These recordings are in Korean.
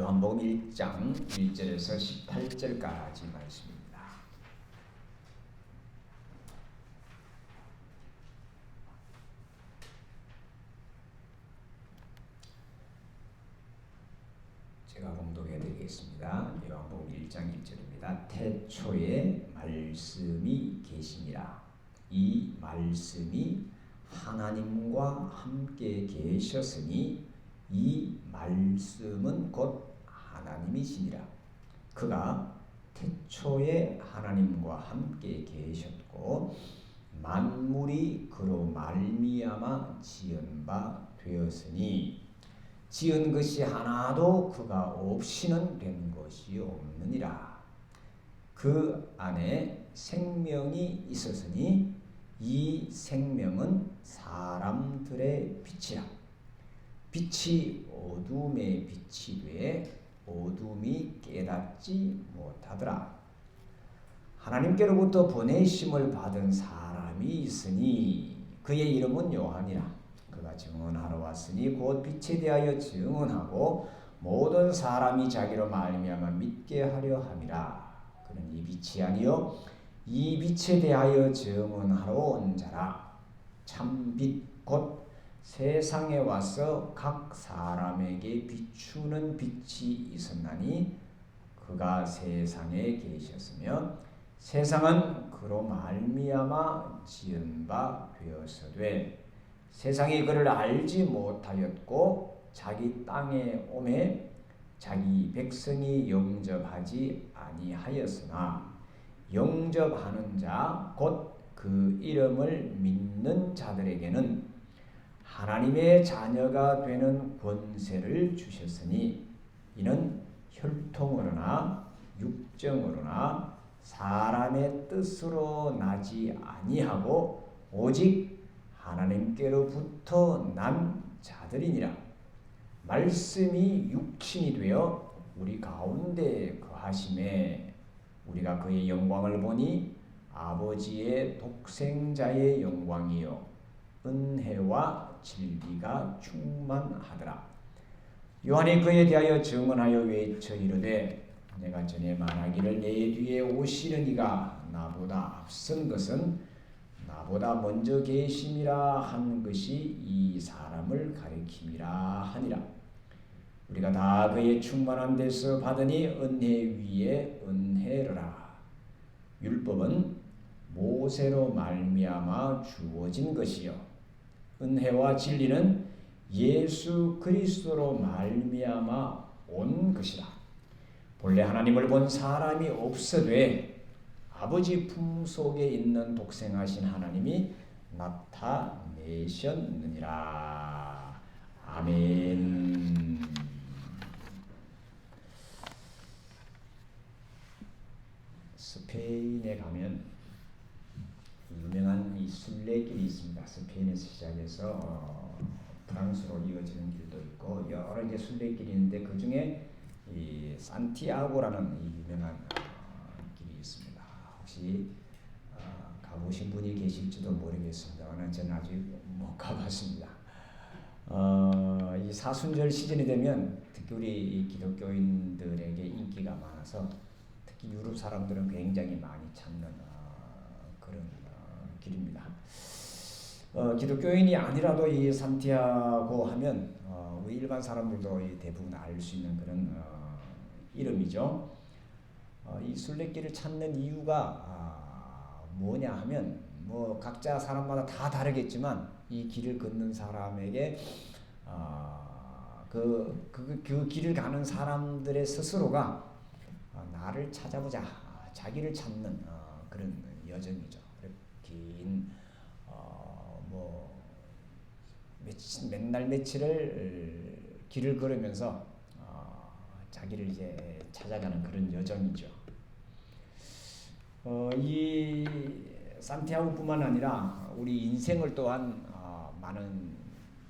요한복음 1장 1절에서 18절까지 말씀입니다. 제가 봉독해 드리겠습니다. 요한복음 1장 1절입니다. 태초에 말씀이 계시니라. 이 말씀이 하나님과 함께 계셨으니 이 말씀은 곧 하나님이시니라. 그가 태초에 하나님과 함께 계셨고 만물이 그로 말미암아 지은 바 되었으니 지은 것이 하나도 그가 없이는 된 것이 없느니라. 그 안에 생명이 있었으니 이 생명은 사람들의 빛이라. 빛이 어둠에 빛이 돼 어둠이 깨닫지 못하더라. 하나님께로부터 보내심을 받은 사람이 있으니 그의 이름은 요한이라. 그가 증언하러 왔으니 곧 빛에 대하여 증언하고 모든 사람이 자기로 말미암아 믿게 하려 함이라. 그는 이 빛이 아니요 이 빛에 대하여 증언하러 온 자라. 참빛 곧 세상에 와서 각 사람에게 비추는 빛이 있었나니 그가 세상에 계셨으며 세상은 그로 말미암아 지은 바 되었으되 세상이 그를 알지 못하였고 자기 땅에 오매 자기 백성이 영접하지 아니하였으나 영접하는 자 곧 그 이름을 믿는 자들에게는 하나님의 자녀가 되는 권세를 주셨으니 이는 혈통으로나 육정으로나 사람의 뜻으로 나지 아니하고 오직 하나님께로부터 난 자들이니라. 말씀이 육신이 되어 우리 가운데 거하심에 우리가 그의 영광을 보니 아버지의 독생자의 영광이요 은혜와 진리가 충만하더라. 요한이 그에 대하여 증언하여 외쳐 이르되 내가 전에 말하기를 내 뒤에 오시는 이가 나보다 앞선 것은 나보다 먼저 계심이라 한 것이 이 사람을 가리킴이라 하니라. 우리가 다 그의 충만한 데서 받으니 은혜 위에 은혜라. 율법은 모세로 말미암아 주어진 것이요 은혜와 진리는 예수 그리스도로 말미암아 온 것이라. 본래 하나님을 본 사람이 없어되 아버지 품속에 있는 독생하신 하나님이 나타내셨느니라. 아멘. 스페인에 가면 유명한 이 순례길이 있습니다. 스페인에서 시작해서 프랑스로 이어지는 길도 있고 여러 이제 순례길이 있는데 그 중에 이 산티아고라는 이 유명한 길이 있습니다. 혹시 가보신 분이 계실지도 모르겠습니다만 저는 아직 못 가봤습니다. 이 사순절 시즌이 되면 특히 우리 기독교인들에게 인기가 많아서 특히 유럽 사람들은 굉장히 많이 찾는 그런 길입니다. 기독교인이 아니라도 이 산티아고 하면 우리 일반 사람들도 대부분 알 수 있는 그런 이름이죠. 이 순례길을 찾는 이유가 뭐냐 하면 뭐 각자 사람마다 다 다르겠지만 이 길을 걷는 사람에게 그 길을 가는 사람들의 스스로가 나를 찾아보자, 자기를 찾는 그런 여정이죠. 긴 맨날 며칠을 길을 걸으면서 자기를 이제 찾아가는 그런 여정이죠. 이 산티아고뿐만 아니라 우리 인생을 또한 많은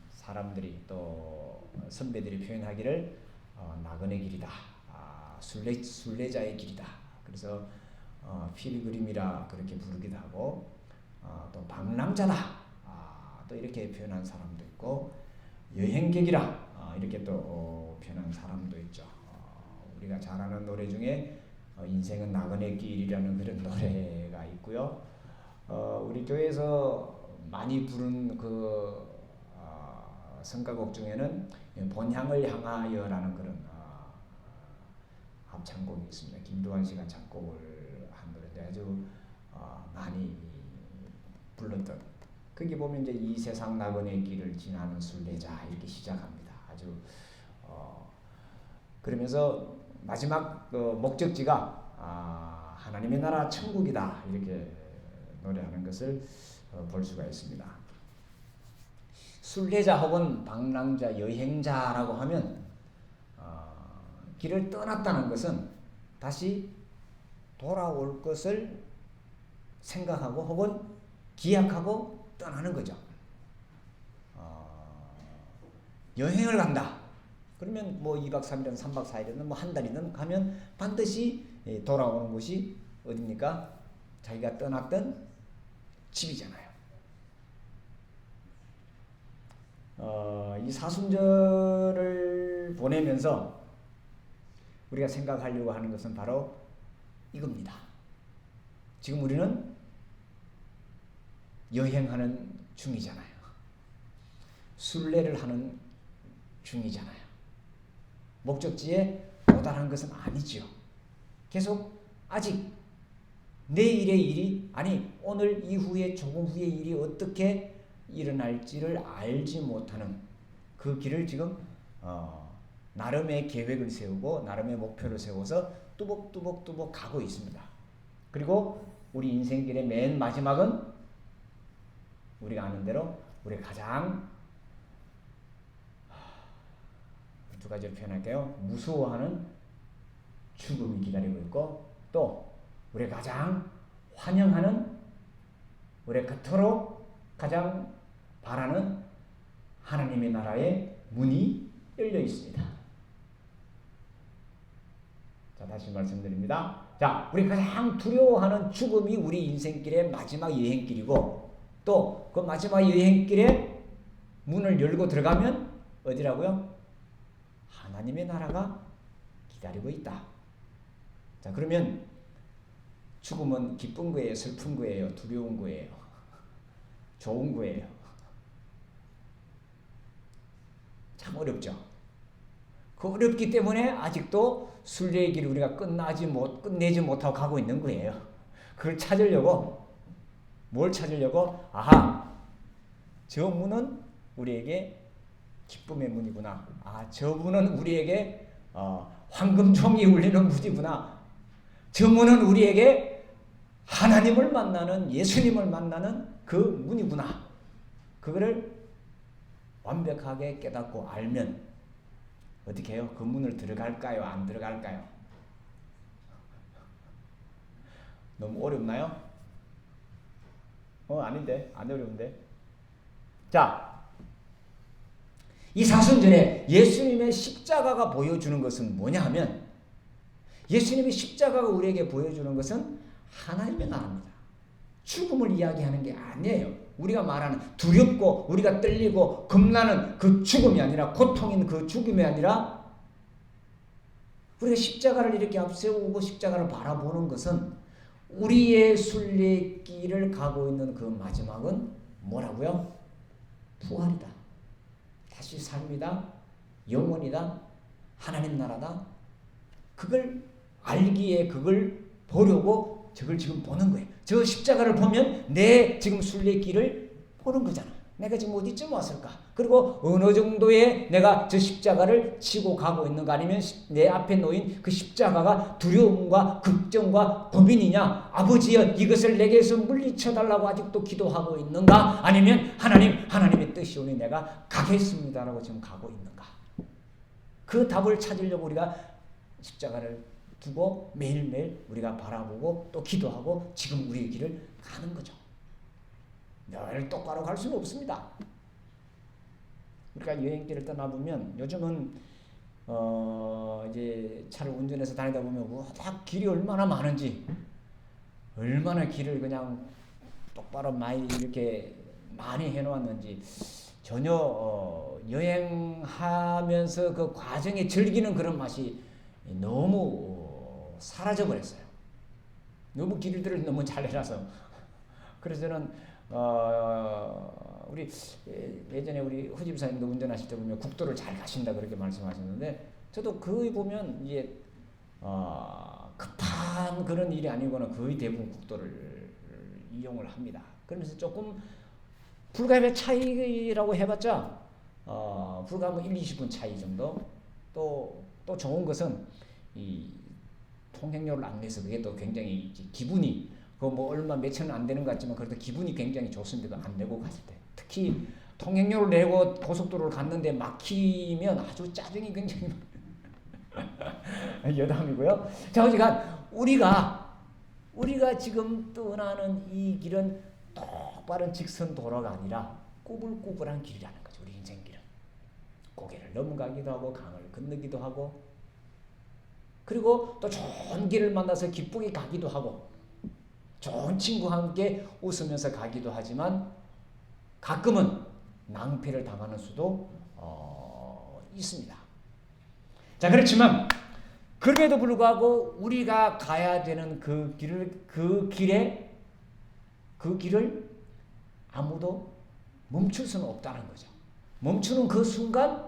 사람들이 또 선배들이 표현하기를 나그네 길이다, 순례자의 길이다. 그래서 필그림이라 그렇게 부르기도 하고 또 방랑자다 또 이렇게 표현한 사람도 있고 여행객이라 이렇게 또 표현한 사람도 있죠. 우리가 잘 아는 노래 중에 인생은 나그네 길이라는 그런 노래가 있고요. 우리 교회에서 많이 부른 그 성가곡 중에는 본향을 향하여라는 그런 합창곡이 있습니다. 김두한 씨가 작곡을 한 노래인데 아주 많이 불렀던. 거기 보면 이제 이 세상 나그네 길을 지나는 순례자 이렇게 시작합니다. 아주 그러면서 마지막 그 목적지가 하나님의 나라 천국이다 이렇게 노래하는 것을 볼 수가 있습니다. 순례자 혹은 방랑자, 여행자라고 하면 길을 떠났다는 것은 다시 돌아올 것을 생각하고 혹은 기약하고 떠나는 거죠. 여행을 간다. 그러면 뭐 2박 3일이든 3박 4일이든 뭐 한 달이든 가면 반드시 돌아오는 곳이 어디입니까? 자기가 떠났던 집이잖아요. 이 사순절을 보내면서 우리가 생각하려고 하는 것은 바로 이겁니다. 지금 우리는 여행하는 중이잖아요. 순례를 하는 중이잖아요. 목적지에 도달한 것은 아니죠. 계속 아직 내일의 일이 아니 오늘 이후에 조금 후의 일이 어떻게 일어날지를 알지 못하는 그 길을 지금 나름의 계획을 세우고 나름의 목표를 세워서 뚜벅뚜벅 가고 있습니다. 그리고 우리 인생길의 맨 마지막은 우리가 아는 대로 우리 가장 두 가지로 표현할게요. 무서워하는 죽음이 기다리고 있고 또 우리 가장 환영하는 우리 그토록 가장 바라는 하나님의 나라의 문이 열려 있습니다. 자, 다시 말씀드립니다. 자, 우리 가장 두려워하는 죽음이 우리 인생길의 마지막 여행길이고 또 그 마지막 여행길에 문을 열고 들어가면 어디라고요? 하나님의 나라가 기다리고 있다. 자, 그러면 죽음은 기쁜 거예요? 슬픈 거예요? 두려운 거예요? 좋은 거예요? 참 어렵죠. 그 어렵기 때문에 아직도 순례의 길을 우리가 끝내지 못하고 가고 있는 거예요. 그걸 찾으려고 뭘 찾으려고? 아하, 저 문은 우리에게 기쁨의 문이구나. 저 문은 우리에게 황금종이 울리는 문이구나. 저 문은 우리에게 하나님을 만나는 예수님을 만나는 그 문이구나. 그거를 완벽하게 깨닫고 알면 어떻게 해요? 그 문을 들어갈까요? 안 들어갈까요? 너무 어렵나요? 아닌데. 안 어려운데. 자, 이 사순절에 예수님의 십자가가 보여주는 것은 뭐냐 하면 예수님의 십자가가 우리에게 보여주는 것은 하나님의 나라입니다. 죽음을 이야기하는 게 아니에요. 우리가 말하는 두렵고 우리가 떨리고 겁나는 그 죽음이 아니라 고통인 그 죽음이 아니라 우리가 십자가를 이렇게 앞세우고 십자가를 바라보는 것은 우리의 순례길을 가고 있는 그 마지막은 뭐라고요? 부활이다. 다시 삶이다. 영원이다. 하나님 나라다. 그걸 알기에 그걸 보려고 저걸 지금 보는 거예요. 저 십자가를 보면 내 지금 순례길을 보는 거잖아. 내가 지금 어디쯤 왔을까? 그리고 어느 정도의 내가 저 십자가를 치고 가고 있는가 아니면 내 앞에 놓인 그 십자가가 두려움과 걱정과 고민이냐? 아버지여 이것을 내게서 물리쳐달라고 아직도 기도하고 있는가? 아니면 하나님의 뜻이 오니 내가 가겠습니다라고 지금 가고 있는가? 그 답을 찾으려고 우리가 십자가를 두고 매일매일 우리가 바라보고 또 기도하고 지금 우리의 길을 가는 거죠. 늘 똑바로 갈 수는 없습니다. 그러니까 여행길을 떠나보면 요즘은 이제 차를 운전해서 다니다 보면 워낙 길이 얼마나 많은지 얼마나 길을 그냥 똑바로 많이 이렇게 많이 해놓았는지 전혀 여행하면서 그 과정에 즐기는 그런 맛이 너무 사라져 버렸어요. 너무 길들을 너무 잘 해놔서. 그래서 저는 우리 예전에 우리 후 집사님도 운전하실 때 보면 국도를 잘 가신다 그렇게 말씀하셨는데, 저도 거의 보면 이제 급한 그런 일이 아니거나 거의 대부분 국도를 이용을 합니다. 그러면서 조금 불가의 차이라고 해봤자 불과 뭐 1-20분 차이 정도. 또 좋은 것은 이 통행료를 안 내서 그게 또 굉장히 기분이 뭐 얼마 몇천 원 안 되는 것 같지만 그래도 기분이 굉장히 좋습니다. 안 내고 갔을 때. 특히 통행료를 내고 고속도로를 갔는데 막히면 아주 짜증이 굉장히 여담이고요. 자, 어쨌든 우리가 지금 떠나는 이 길은 똑바른 직선 도로가 아니라 꾸불꾸불한 길이라는 거죠. 우리 인생길은. 고개를 넘어가기도 하고 강을 건너기도 하고, 그리고 또 좋은 길을 만나서 기쁘게 가기도 하고, 좋은 친구와 함께 웃으면서 가기도 하지만 가끔은 낭패를 당하는 수도 있습니다. 자, 그렇지만 그럼에도 불구하고 우리가 가야 되는 그 길을 아무도 멈출 수는 없다는 거죠. 멈추는 그 순간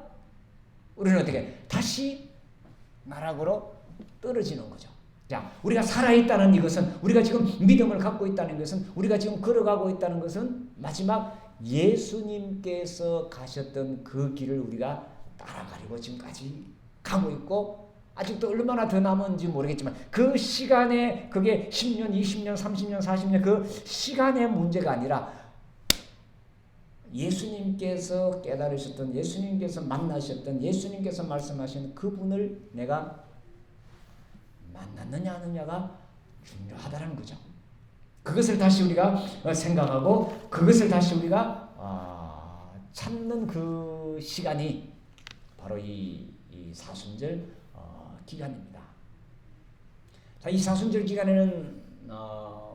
우리는 어떻게 다시 나락으로 떨어지는 거죠. 자, 우리가 살아있다는 이것은, 우리가 지금 믿음을 갖고 있다는 것은, 우리가 지금 걸어가고 있다는 것은 마지막 예수님께서 가셨던 그 길을 우리가 따라가려고 지금까지 가고 있고, 아직도 얼마나 더 남은지 모르겠지만 그 시간에, 그게 10년, 20년, 30년, 40년 그 시간의 문제가 아니라 예수님께서 깨달으셨던, 예수님께서 만나셨던, 예수님께서 말씀하신 그분을 내가 만났느냐 하느냐가 중요하다는 거죠. 그것을 다시 우리가 생각하고 그것을 다시 우리가 찾는 그 시간이 바로 이 사순절 기간입니다. 자, 이 사순절 기간에는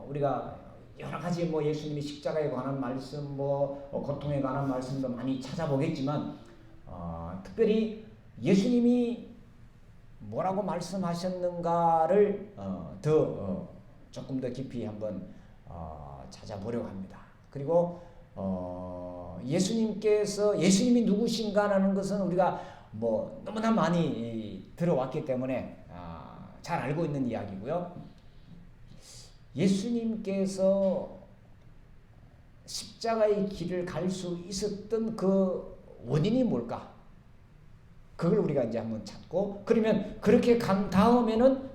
우리가 여러 가지 뭐 예수님이 십자가에 관한 말씀, 뭐 고통에 관한 말씀도 많이 찾아보겠지만 특별히 예수님이 뭐라고 말씀하셨는가를 조금 더 깊이 한번 찾아보려고 합니다. 그리고 예수님이 누구신가라는 것은 우리가 뭐 너무나 많이 들어왔기 때문에 잘 알고 있는 이야기고요. 예수님께서 십자가의 길을 갈 수 있었던 그 원인이 뭘까? 그걸 우리가 이제 한번 찾고, 그러면 그렇게 간 다음에는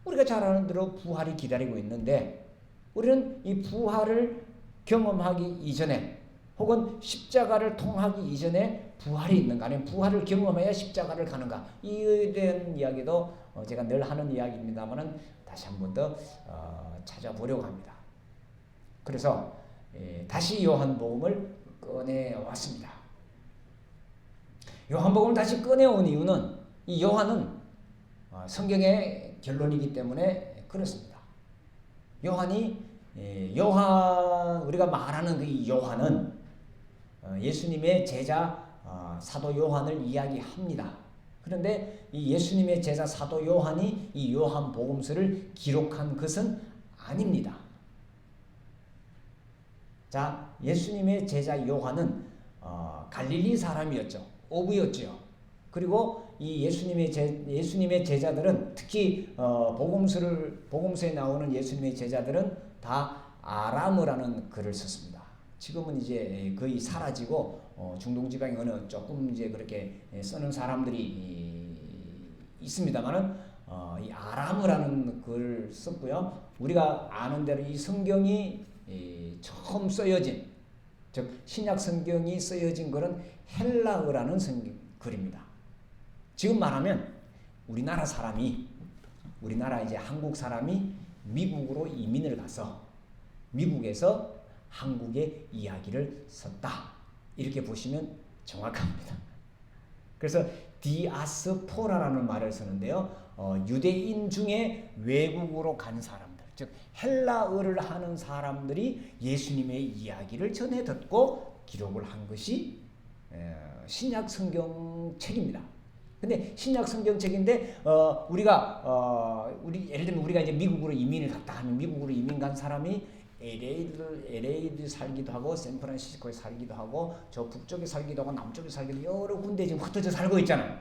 우리가 잘 아는 대로 부활이 기다리고 있는데, 우리는 이 부활을 경험하기 이전에 혹은 십자가를 통하기 이전에 부활이 있는가, 아니면 부활을 경험해야 십자가를 가는가, 이에 대한 이야기도 제가 늘 하는 이야기입니다만은 다시 한번 더 찾아보려고 합니다. 그래서 다시 요한복음을 꺼내왔습니다. 요한복음을 다시 꺼내온 이유는, 이 요한은 성경의 결론이기 때문에 그렇습니다. 우리가 말하는 그 요한은 예수님의 제자 사도 요한을 이야기합니다. 그런데 이 예수님의 제자 사도 요한이 이 요한복음서를 기록한 것은 아닙니다. 자, 예수님의 제자 요한은 갈릴리 사람이었죠. 어부였죠. 그리고 이 예수님의 제자들은, 특히 복음서에 나오는 예수님의 제자들은 다 아람어라는 글을 썼습니다. 지금은 이제 거의 사라지고 중동 지방에 어느 조금 이제 그렇게 쓰는 사람들이 있습니다만은 이 아람어라는 글을 썼고요. 우리가 아는 대로 이 성경이 처음 쓰여진, 즉 신약 성경이 쓰여진 것은 헬라어라는 글입니다. 지금 말하면 우리나라 이제 한국 사람이 미국으로 이민을 가서 미국에서 한국의 이야기를 썼다, 이렇게 보시면 정확합니다. 그래서 디아스포라라는 말을 쓰는데요, 유대인 중에 외국으로 간 사람들, 즉 헬라어를 하는 사람들이 예수님의 이야기를 전해 듣고 기록을 한 것이 신약 성경 책입니다. 근데 신약 성경책인데 우리 예를 들면 우리가 이제 미국으로 이민을 갔다 하면 미국으로 이민 간 사람이 LA에 살기도 하고 샌프란시스코에 살기도 하고 저 북쪽에 살기도 하고 남쪽에 살기도 하고 여러 군데 지금 흩어져 살고 있잖아요.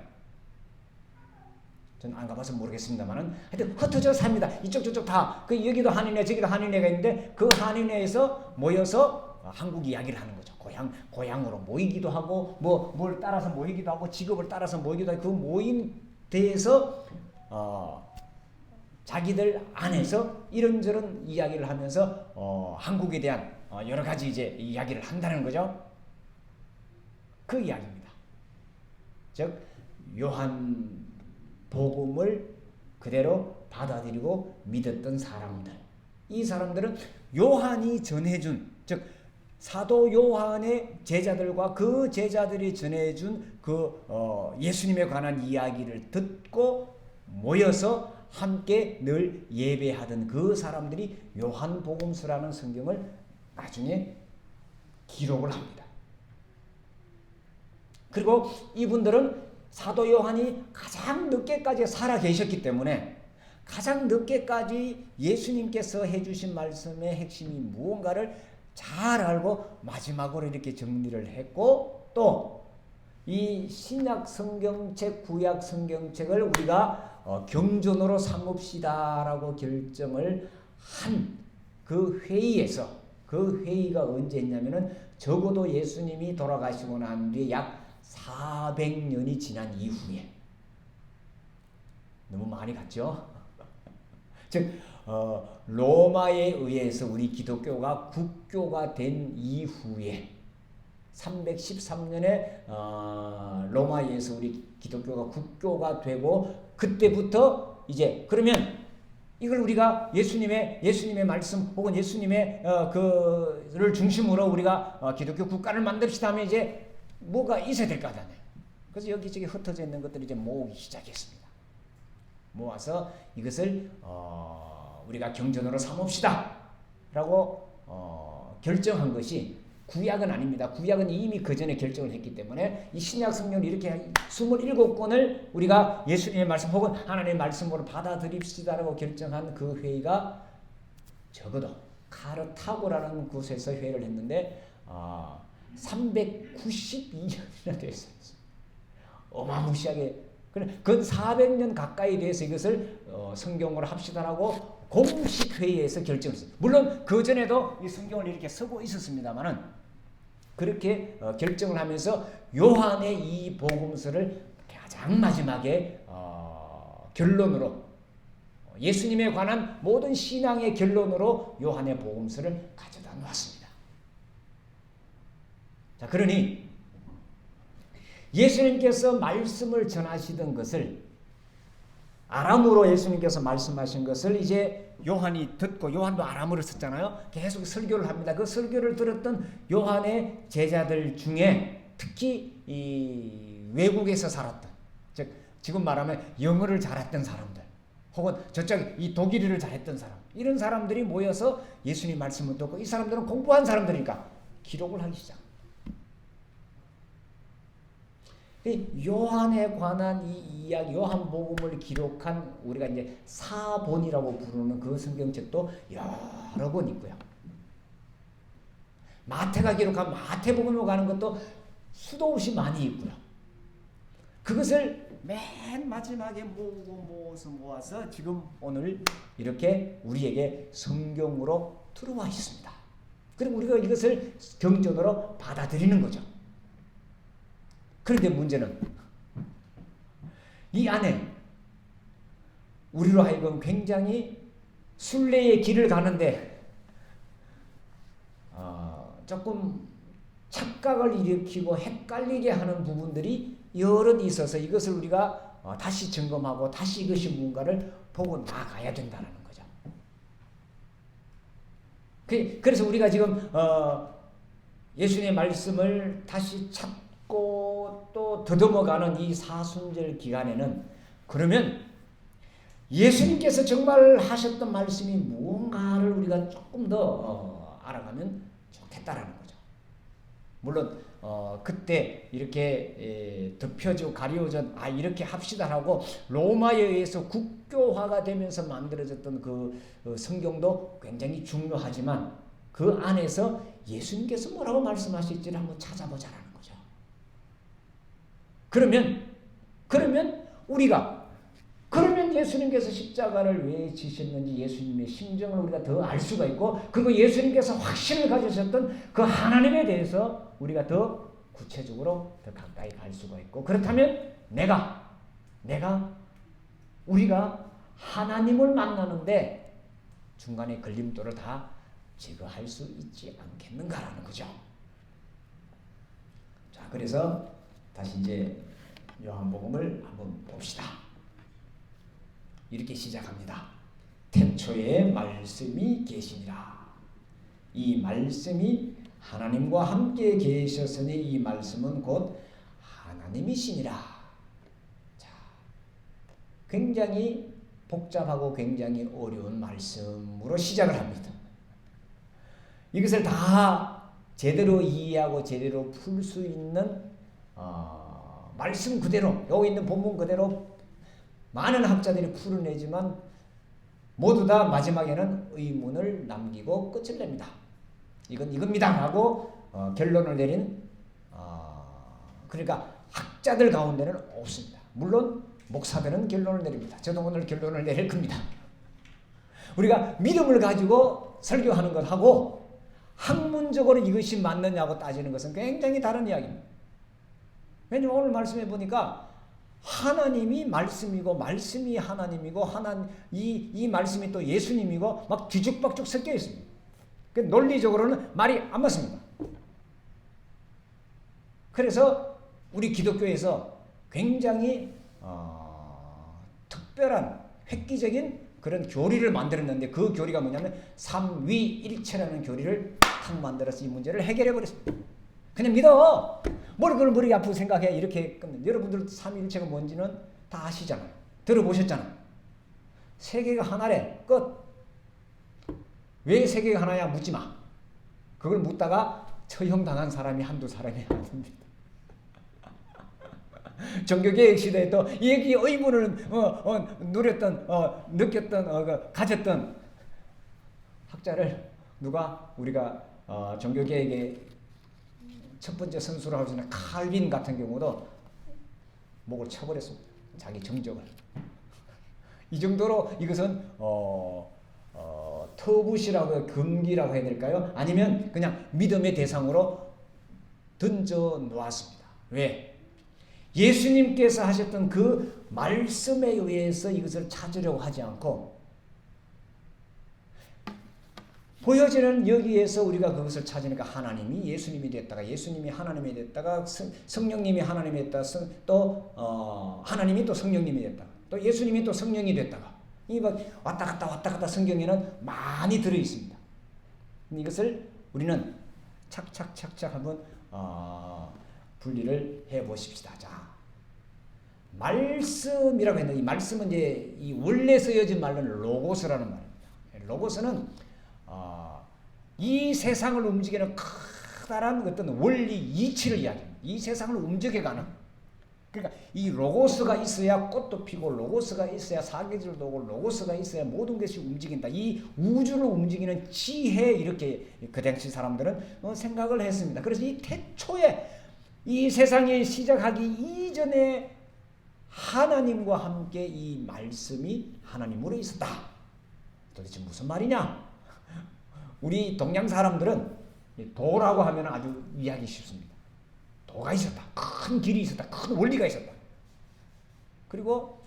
전 안 가봐서 모르겠습니다만은 하여튼 흩어져 삽니다. 이쪽 저쪽 다. 그 여기도 한인회 저기도 한인회가 있는데 그 한인회에서 모여서 한국 이야기를 하는 거죠. 고향으로 모이기도 하고 뭘 따라서 모이기도 하고 직업을 따라서 모이기도 하고 그 모임 대해서 자기들 안에서 이런저런 이야기를 하면서 한국에 대한 여러 가지 이제 이야기를 한다는 거죠. 그 이야기입니다. 즉 요한 복음을 그대로 받아들이고 믿었던 사람들. 이 사람들은 요한이 전해준, 즉 사도 요한의 제자들과 그 제자들이 전해준 그 예수님에 관한 이야기를 듣고 모여서 함께 늘 예배하던 그 사람들이 요한복음서라는 성경을 나중에 기록을 합니다. 그리고 이분들은 사도 요한이 가장 늦게까지 살아 계셨기 때문에 가장 늦게까지 예수님께서 해주신 말씀의 핵심이 무언가를 잘 알고 마지막으로 이렇게 정리를 했고 또 이 신약 성경책, 구약 성경책을 우리가 경전으로 삼읍시다라고 결정을 한 그 회의에서 그 회의가 언제 했냐면은 적어도 예수님이 돌아가시고 난 뒤에 약 400년이 지난 이후에 너무 많이 갔죠? 즉 로마에 의해서 우리 기독교가 국교가 된 이후에 313년에 로마에 의해서 우리 기독교가 국교가 되고 그때부터 이제 그러면 이걸 우리가 예수님의 말씀 혹은 예수님의 그를 중심으로 우리가 기독교 국가를 만듭시다 하면 이제 뭐가 있어야 될 거 아니에요. 그래서 여기저기 흩어져 있는 것들을 이제 모으기 시작했습니다. 모아서 이것을 우리가 경전으로 삼읍시다 라고 결정한 것이 구약은 아닙니다. 구약은 이미 그 전에 결정을 했기 때문에 이 신약 성경을 이렇게 27권을 우리가 예수님의 말씀 혹은 하나님의 말씀으로 받아들입시다라고 결정한 그 회의가 적어도 카르타고라는 곳에서 회의를 했는데 392년이나 됐어요. 어마무시하게 근 400년 가까이 돼서 이것을 성경으로 합시다라고 공식 회의에서 결정했어요. 물론 그 전에도 이 성경을 이렇게 쓰고 있었습니다만은 그렇게 결정을 하면서 요한의 이 복음서를 가장 마지막에 결론으로 예수님에 관한 모든 신앙의 결론으로 요한의 복음서를 가져다 놓았습니다. 자, 그러니 예수님께서 말씀을 전하시던 것을 아람어로 예수님께서 말씀하신 것을 이제 요한이 듣고 요한도 아람어를 썼잖아요. 계속 설교를 합니다. 그 설교를 들었던 요한의 제자들 중에 특히 이 외국에서 살았던 즉 지금 말하면 영어를 잘했던 사람들 혹은 저쪽 이 독일어를 잘했던 사람 이런 사람들이 모여서 예수님 말씀을 듣고 이 사람들은 공부한 사람들이니까 기록을 하기 시작. 요한에 관한 이 이야기, 요한복음을 기록한 우리가 이제 사본이라고 부르는 그 성경책도 여러 권 있고요. 마태가 기록한 마태복음으로 가는 것도 수도 없이 많이 있고요. 그것을 맨 마지막에 모아서 지금 오늘 이렇게 우리에게 성경으로 들어와 있습니다. 그리고 우리가 이것을 경전으로 받아들이는 거죠. 그런데 문제는 이 안에 우리로 하여금 굉장히 순례의 길을 가는데 조금 착각을 일으키고 헷갈리게 하는 부분들이 여럿 있어서 이것을 우리가 다시 점검하고 다시 이것이 뭔가를 보고 나가야 된다는 거죠. 그래서 우리가 지금 예수님의 말씀을 다시 찾고 또 더듬어가는 이 사순절 기간에는 그러면 예수님께서 정말 하셨던 말씀이 무언가를 우리가 조금 더 알아가면 좋겠다라는 거죠. 물론 그때 이렇게 덮여져 가려져 이렇게 합시다라고 로마에 의해서 국교화가 되면서 만들어졌던 그 성경도 굉장히 중요하지만 그 안에서 예수님께서 뭐라고 말씀하실지를 한번 찾아보자라는 거죠. 그러면 예수님께서 십자가를 왜 지셨는지 예수님의 심정을 우리가 더 알 수가 있고, 그리고 예수님께서 확신을 가지셨던 그 하나님에 대해서 우리가 더 구체적으로 더 가까이 갈 수가 있고, 그렇다면 우리가 하나님을 만나는데 중간에 걸림돌을 다 제거할 수 있지 않겠는가라는 거죠. 자, 그래서 다시 이제 요한복음을 한번 봅시다. 이렇게 시작합니다. 태초에 말씀이 계시니라. 이 말씀이 하나님과 함께 계셨으니 이 말씀은 곧 하나님이시니라. 자, 굉장히 복잡하고 굉장히 어려운 말씀으로 시작을 합니다. 이것을 다 제대로 이해하고 제대로 풀 수 있는 말씀 그대로, 여기 있는 본문 그대로 많은 학자들이 풀어내지만 모두 다 마지막에는 의문을 남기고 끝을 냅니다. 이건 이겁니다 하고 결론을 내린 그러니까 학자들 가운데는 없습니다. 물론 목사들은 결론을 내립니다. 저도 오늘 결론을 내릴 겁니다. 우리가 믿음을 가지고 설교하는 것하고 학문적으로 이것이 맞느냐고 따지는 것은 굉장히 다른 이야기입니다. 왜냐하면 오늘 말씀해 보니까 하나님이 말씀이고 말씀이 하나님이고 이 말씀이 또 예수님이고 막 뒤죽박죽 섞여 있습니다. 논리적으로는 말이 안 맞습니다. 그래서 우리 기독교에서 굉장히 특별한 획기적인 그런 교리를 만들었는데 그 교리가 뭐냐면 삼위일체라는 교리를 탁 만들어서 이 문제를 해결해 버렸습니다. 그냥 믿어. 그걸 머리 아프고 생각해. 이렇게 끝내. 여러분들 삼위일체가 뭔지는 다 아시잖아요. 들어보셨잖아요. 세계가 하나래. 끝. 왜 세계가 하나냐 묻지 마. 그걸 묻다가 처형당한 사람이 한두 사람이 아닙니다. 종교개혁 시대에도 이 의문을 느꼈던 가졌던 학자를 우리가 종교개혁의 첫 번째 선수로 할 수 있는 칼빈 같은 경우도 목을 쳐버렸습니다. 자기 정적을. 이 정도로 이것은 터부시라고 금기라고 해야 될까요? 아니면 그냥 믿음의 대상으로 던져 놓았습니다. 왜? 예수님께서 하셨던 그 말씀에 의해서 이것을 찾으려고 하지 않고 보여지는 여기에서 우리가 그것을 찾으니까 하나님이 예수님이 됐다가 예수님이 하나님이 됐다가 성령님이 하나님이 됐다가 또 하나님이 또 성령님이 됐다가 또 예수님이 또 성령이 됐다가 이 왔다 갔다 성경에는 많이 들어 있습니다. 이것을 우리는 착착 한번 분리를 해 보십시다. 자, 말씀이라고 했는데 이 말씀은 이제 이 원래 쓰여진 말로는 로고스라는 말입니다. 로고스는 이 세상을 움직이는 커다란 어떤 원리 이치를 이야기합니다. 이 세상을 움직여가는. 그러니까 이 로고스가 있어야 꽃도 피고 로고스가 있어야 사계절도 오고 로고스가 있어야 모든 것이 움직인다. 이 우주를 움직이는 지혜 이렇게 그 당시 사람들은 생각을 했습니다. 그래서 이 태초에 이 세상이 시작하기 이전에 하나님과 함께 이 말씀이 하나님으로 있었다. 도대체 무슨 말이냐? 우리 동양 사람들은 도라고 하면 아주 이해하기 쉽습니다. 도가 있었다. 큰 길이 있었다. 큰 원리가 있었다. 그리고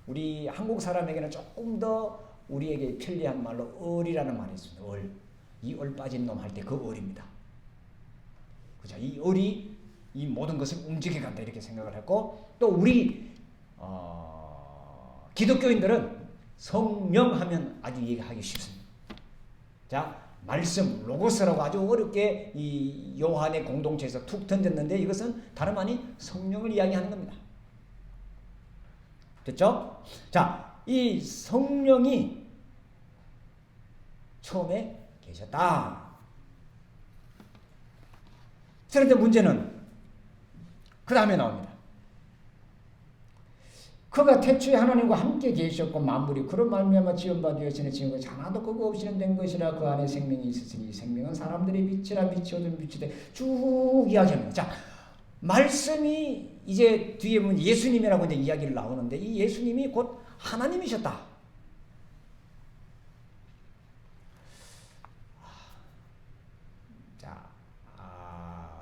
우리 한국 사람에게는 조금 더 우리에게 편리한 말로 얼이라는 말이 있습니다. 얼. 이 얼 빠진 놈 할 때 그 얼입니다. 그죠? 이 얼이 이 모든 것을 움직여간다 이렇게 생각을 했고 또 우리 기독교인들은 성령 하면 아주 이해하기 쉽습니다. 자, 말씀, 로고스라고 아주 어렵게 이 요한의 공동체에서 툭 던졌는데 이것은 다름 아닌 성령을 이야기하는 겁니다. 됐죠? 자, 이 성령이 처음에 계셨다. 그런데 문제는 그 다음에 나옵니다. 그가 태초에 하나님과 함께 계셨고 만물이 그런 말미암아 지음바 되었으니 지은 것이 하나도 그거 없이는 된 것이라. 그 안에 생명이 있으니 생명은 사람들의 빛이라. 빛이 어두운 빛이 돼. 쭉 이야기합니다. 자, 말씀이 이제 뒤에 보면 예수님이라고 이제 이야기를 나오는데 이 예수님이 곧 하나님이셨다.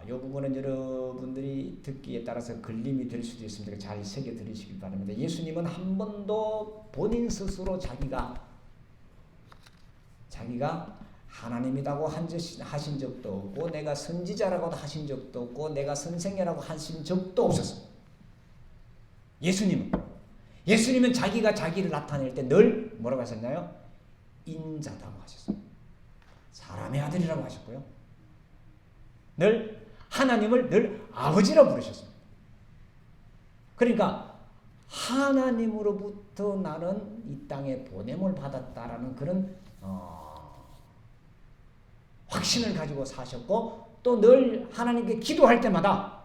이 부분은 여러분들이 듣기에 따라서 걸림이 될 수도 있습니다. 잘 새겨 들으시기 바랍니다. 예수님은 한 번도 본인 스스로 자기가 하나님이라고 하신 적도 없고 내가 선지자라고도 하신 적도 없고 내가 선생이라고 하신 적도 없었습니다. 예수님은 자기가 자기를 나타낼 때 늘 뭐라고 하셨나요? 인자다고 하셨어요. 사람의 아들이라고 하셨고요. 하나님을 늘 아버지라고 부르셨습니다. 그러니까 하나님으로부터 나는 이 땅에 보냄을 받았다라는 그런 확신을 가지고 사셨고 또 늘 하나님께 기도할 때마다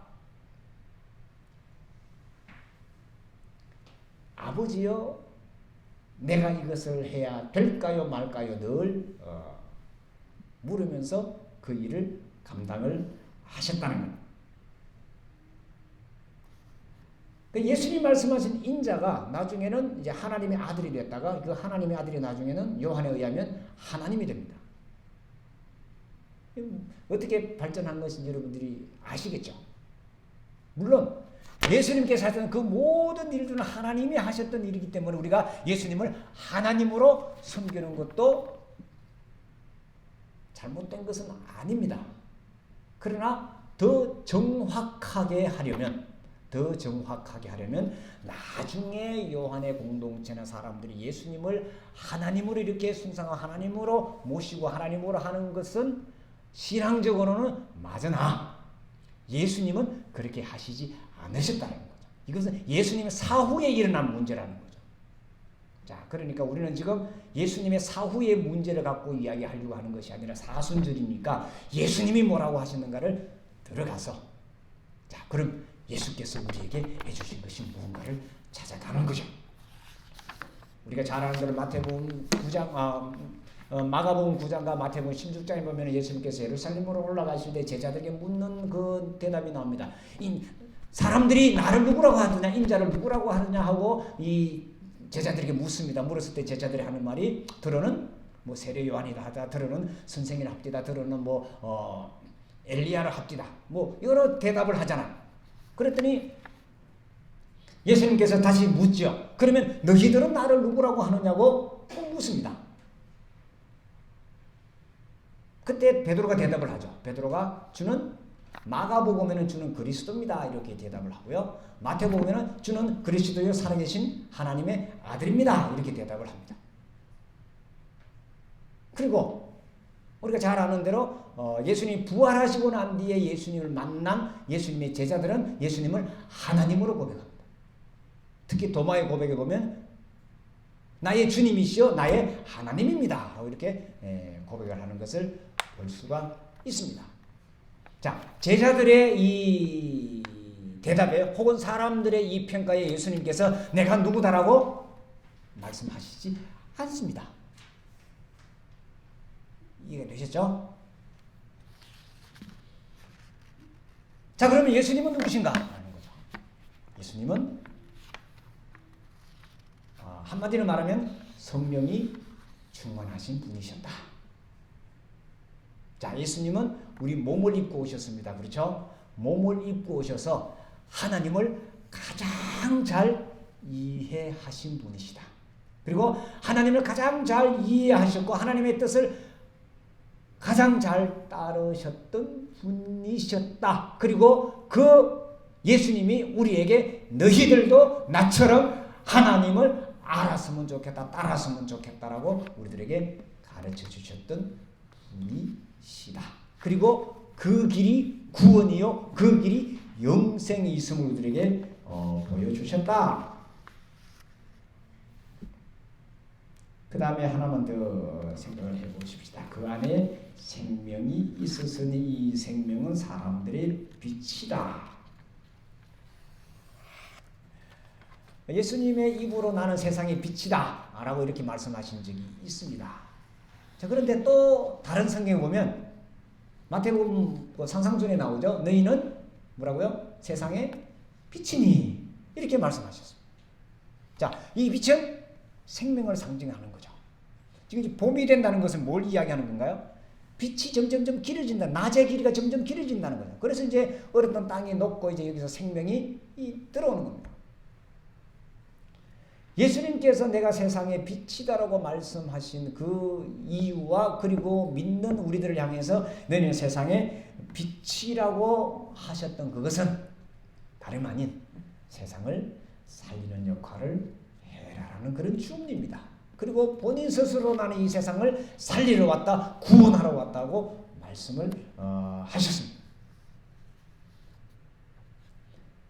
아버지여 내가 이것을 해야 될까요 말까요 늘 물으면서 그 일을 감당을 하셨다는 겁니다. 예수님 말씀하신 인자가 나중에는 이제 하나님의 아들이 됐다가 그 하나님의 아들이 나중에는 요한에 의하면 하나님이 됩니다. 어떻게 발전한 것인지 여러분들이 아시겠죠? 물론 예수님께서 하셨던 그 모든 일들은 하나님이 하셨던 일이기 때문에 우리가 예수님을 하나님으로 섬기는 것도 잘못된 것은 아닙니다. 그러나 더 정확하게 하려면 나중에 요한의 공동체나 사람들이 예수님을 하나님으로 이렇게 숭상하고 하나님으로 모시고 하나님으로 하는 것은 신앙적으로는 맞으나 예수님은 그렇게 하시지 않으셨다는 거죠. 이것은 예수님의 사후에 일어난 문제라는 거죠. 자, 그러니까 우리는 지금 예수님의 사후의 문제를 갖고 이야기하려고 하는 것이 아니라 사순절이니까 예수님이 뭐라고 하시는가를 들어가서 자, 그럼 예수께서 우리에게 해주신 것이 무언가를 찾아가는 거죠. 우리가 잘 아는 대로 마태복음 9장, 마가복음 9장과 마태복음 16장에 보면 예수님께서 예루살렘으로 올라가실 때 제자들에게 묻는 그 대답이 나옵니다. 사람들이 나를 누구라고 하느냐, 인자를 누구라고 하느냐 하고 이 제자들에게 묻습니다. 물었을 때 제자들이 하는 말이 들어는 뭐 세례 요한이다 하다, 들어는 선생이라 합디다, 들어는 뭐 엘리야를 합디다, 뭐 여러 대답을 하잖아. 그랬더니 예수님께서 다시 묻죠. 그러면 너희들은 나를 누구라고 하느냐고 묻습니다. 그때 베드로가 대답을 하죠. 베드로가 주는 마가복음에는 주는 그리스도입니다 이렇게 대답을 하고요. 마태복음에는 주는 그리스도요 살아계신 하나님의 아들입니다 이렇게 대답을 합니다. 그리고 우리가 잘 아는 대로 예수님이 부활하시고 난 뒤에 예수님을 만난 예수님의 제자들은 예수님을 하나님으로 고백합니다. 특히 도마의 고백에 보면 나의 주님이시여 나의 하나님입니다 이렇게 고백을 하는 것을 볼 수가 있습니다. 자, 제자들의 이 대답에 혹은 사람들의 이 평가에 예수님께서 내가 누구다라고 말씀하시지 않습니다. 이해가 되셨죠? 자, 그러면 예수님은 누구신가 하는 거죠. 예수님은 한마디로 말하면 성령이 충만하신 분이셨다. 자, 예수님은 우리 몸을 입고 오셨습니다. 그렇죠? 몸을 입고 오셔서 하나님을 가장 잘 이해하신 분이시다. 그리고 하나님을 가장 잘 이해하셨고 하나님의 뜻을 가장 잘 따르셨던 분이셨다. 그리고 그 예수님이 우리에게 너희들도 나처럼 하나님을 알았으면 좋겠다, 따랐으면 좋겠다라고 우리들에게 가르쳐 주셨던 분이시다. 그리고 그 길이 구원이요, 그 길이 영생이 있음을 우리들에게 보여주셨다. 그 다음에 하나만 더 생각을 해보십시다. 그 안에 생명이 있었으니 이 생명은 사람들의 빛이다. 예수님의 입으로 나는 세상의 빛이다 라고 이렇게 말씀하신 적이 있습니다. 자, 그런데 또 다른 성경에 보면 마태복음 상상전에 나오죠. 너희는 뭐라고요? 세상의 빛이니 이렇게 말씀하셨습니다. 자, 이 빛은 생명을 상징하는 거죠. 지금 이제 봄이 된다는 것은 뭘 이야기하는 건가요? 빛이 점점점 길어진다. 낮의 길이가 점점 길어진다는 거죠. 그래서 이제 얼었던 땅이 녹고 이제 여기서 생명이 들어오는 겁니다. 예수님께서 내가 세상의 빛이다라고 말씀하신 그 이유와 그리고 믿는 우리들을 향해서 너희는 세상의 빛이라고 하셨던 그것은 다름 아닌 세상을 살리는 역할을 해라라는 그런 주문입니다. 그리고 본인 스스로 나는 이 세상을 살리러 왔다, 구원하러 왔다고 말씀을 하셨습니다.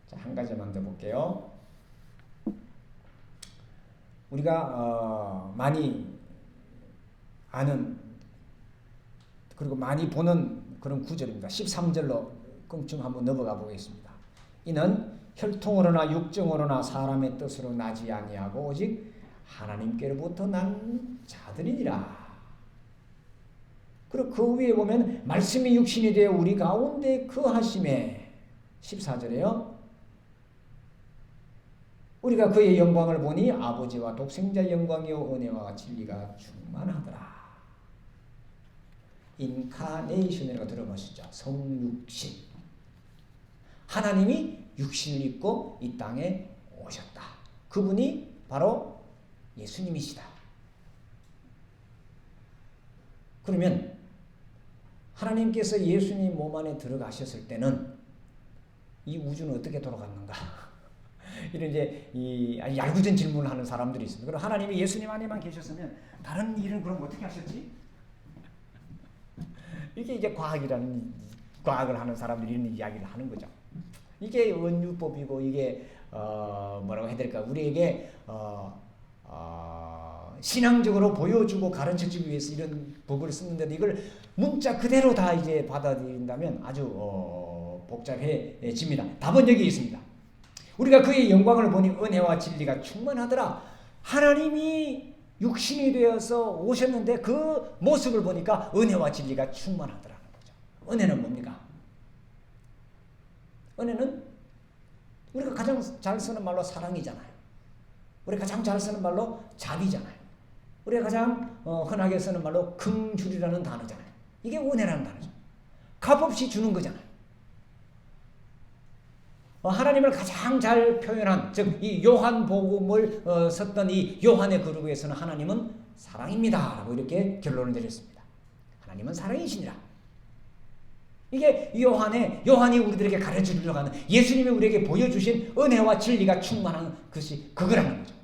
자, 한 가지만 더 볼게요. 우리가 많이 아는 그리고 많이 보는 그런 구절입니다. 13절로 껑충 한번 넘어가 보겠습니다. 이는 혈통으로나 육정으로나 사람의 뜻으로 나지 아니하고 오직 하나님께로부터 난 자들이니라. 그리고 그 위에 보면 말씀이 육신이 되어 우리 가운데 거하심에 14절에요. 우리가 그의 영광을 보니 아버지와 독생자의 영광이요 은혜와 진리가 충만하더라. 인카네이션이라고 들어보시죠. 성육신. 하나님이 육신을 입고 이 땅에 오셨다. 그분이 바로 예수님이시다. 그러면 하나님께서 예수님 몸 안에 들어가셨을 때는 이 우주는 어떻게 돌아갔는가? 이런 이제 얄궂은 질문을 하는 사람들이 있습니다. 그럼 하나님이 예수님 안에만 계셨으면 다른 일은 그럼 어떻게 하셨지? 이게 이제 과학을 하는 사람들이 이런 이야기를 하는 거죠. 이게 은유법이고 이게 뭐라고 해야 될까? 우리에게 신앙적으로 보여주고 가르쳐주기 위해서 이런 법을 쓰는데도 이걸 문자 그대로 다 이제 받아들인다면 아주 복잡해집니다. 답은 여기 있습니다. 우리가 그의 영광을 보니 은혜와 진리가 충만하더라. 하나님이 육신이 되어서 오셨는데 그 모습을 보니까 은혜와 진리가 충만하더라는 거죠. 은혜는 뭡니까? 은혜는 우리가 가장 잘 쓰는 말로 사랑이잖아요. 우리가 가장 잘 쓰는 말로 자비잖아요. 우리가 가장 흔하게 쓰는 말로 긍휼이라는 단어잖아요. 이게 은혜라는 단어죠. 값없이 주는 거잖아요. 하나님을 가장 잘 표현한, 즉 이 요한복음을 썼던 이 요한의 그룹에서는 하나님은 사랑입니다 라고 이렇게 결론을 내렸습니다. 하나님은 사랑이시니라. 이게 요한이 우리들에게 가르쳐주려고 하는, 예수님이 우리에게 보여주신 은혜와 진리가 충만한 것이 그거라는 거죠.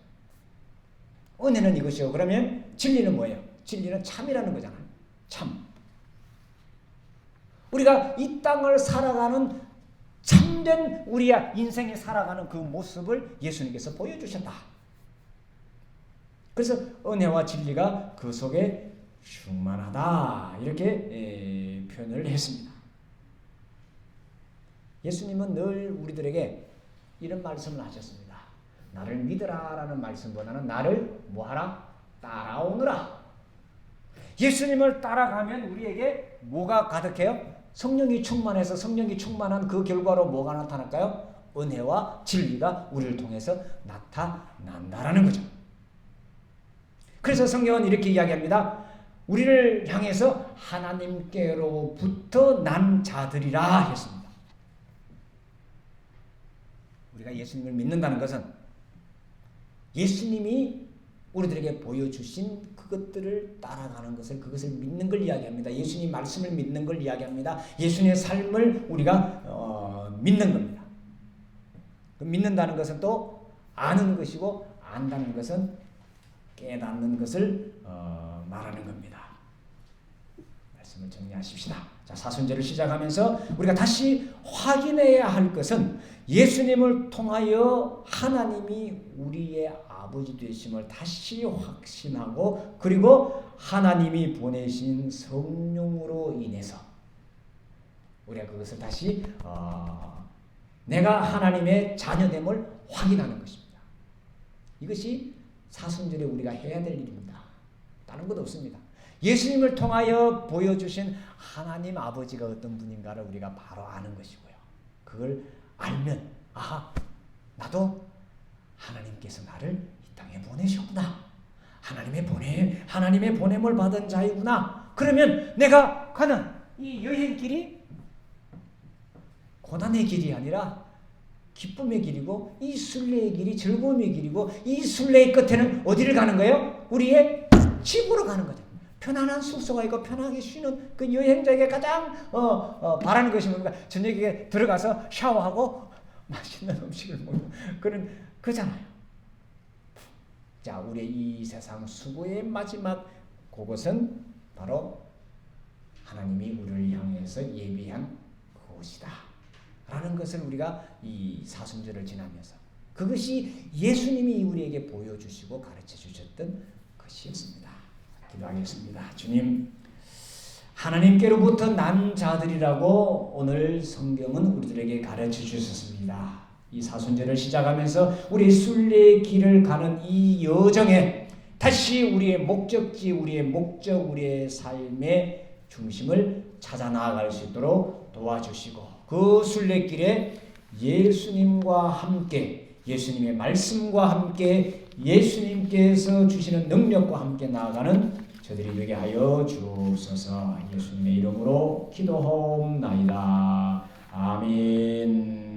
은혜는 이것이요. 그러면 진리는 뭐예요? 진리는 참이라는 거잖아요. 참. 우리가 이 땅을 살아가는 참된 우리의 인생에 살아가는 그 모습을 예수님께서 보여주셨다. 그래서 은혜와 진리가 그 속에 충만하다 이렇게 표현을 했습니다. 예수님은 늘 우리들에게 이런 말씀을 하셨습니다. 나를 믿으라 라는 말씀보다는 나를 뭐하라? 따라오느라. 예수님을 따라가면 우리에게 뭐가 가득해요? 성령이 충만해서 성령이 충만한 그 결과로 뭐가 나타날까요? 은혜와 진리가 우리를 통해서 나타난다라는 거죠. 그래서 성경은 이렇게 이야기합니다. 우리를 향해서 하나님께로부터 난 자들이라 했습니다. 우리가 예수님을 믿는다는 것은 예수님이 우리들에게 보여주신 그것들을 따라가는 것을, 그것을 믿는 걸 이야기합니다. 예수님 말씀을 믿는 걸 이야기합니다. 예수님의 삶을 우리가 믿는 겁니다. 믿는다는 것은 또 아는 것이고, 안다는 것은 깨닫는 것을 말하는 겁니다. 말씀을 정리하십시다. 자, 사순절을 시작하면서 우리가 다시 확인해야 할 것은 예수님을 통하여 하나님이 우리의 아버지 되심을 다시 확신하고, 그리고 하나님이 보내신 성령으로 인해서 우리가 그것을 다시 내가 하나님의 자녀됨을 확인하는 것입니다. 이것이 사순절에 우리가 해야 될 일입니다. 다른 것 없습니다. 예수님을 통하여 보여주신 하나님 아버지가 어떤 분인가를 우리가 바로 아는 것이고요. 그걸 알면 아하, 나도 하나님께서 나를 이 땅에 보내셨구나. 하나님의 보냄을 받은 자이구나. 그러면 내가 가는 이 여행길이 고난의 길이 아니라 기쁨의 길이고, 이 순례의 길이 즐거움의 길이고, 이 순례의 끝에는 어디를 가는 거예요? 우리의 집으로 가는 거죠. 편안한 숙소가 있고 편하게 쉬는 그 여행자에게 가장 바라는 것이 뭡니까? 저녁에 들어가서 샤워하고 맛있는 음식을 먹는 그런 거잖아요. 자, 우리의 이 세상 수고의 마지막 그것은 바로 하나님이 우리를 향해서 예비한 그곳이다 라는 것을 우리가 이 사순절을 지나면서, 그것이 예수님이 우리에게 보여주시고 가르쳐 주셨던 것이었습니다. 기도하겠습니다. 주님, 하나님께로부터 난 자들이라고 오늘 성경은 우리들에게 가르쳐 주셨습니다. 이 사순절을 시작하면서 우리 순례의 길을 가는 이 여정에 다시 우리의 목적지, 우리의 목적, 우리의 삶의 중심을 찾아 나아갈 수 있도록 도와주시고, 그 순례길에 예수님과 함께, 예수님의 말씀과 함께, 예수님께서 주시는 능력과 함께 나아가는 저들이 되게 하여 주옵소서. 예수님의 이름으로 기도하옵나이다. 아멘.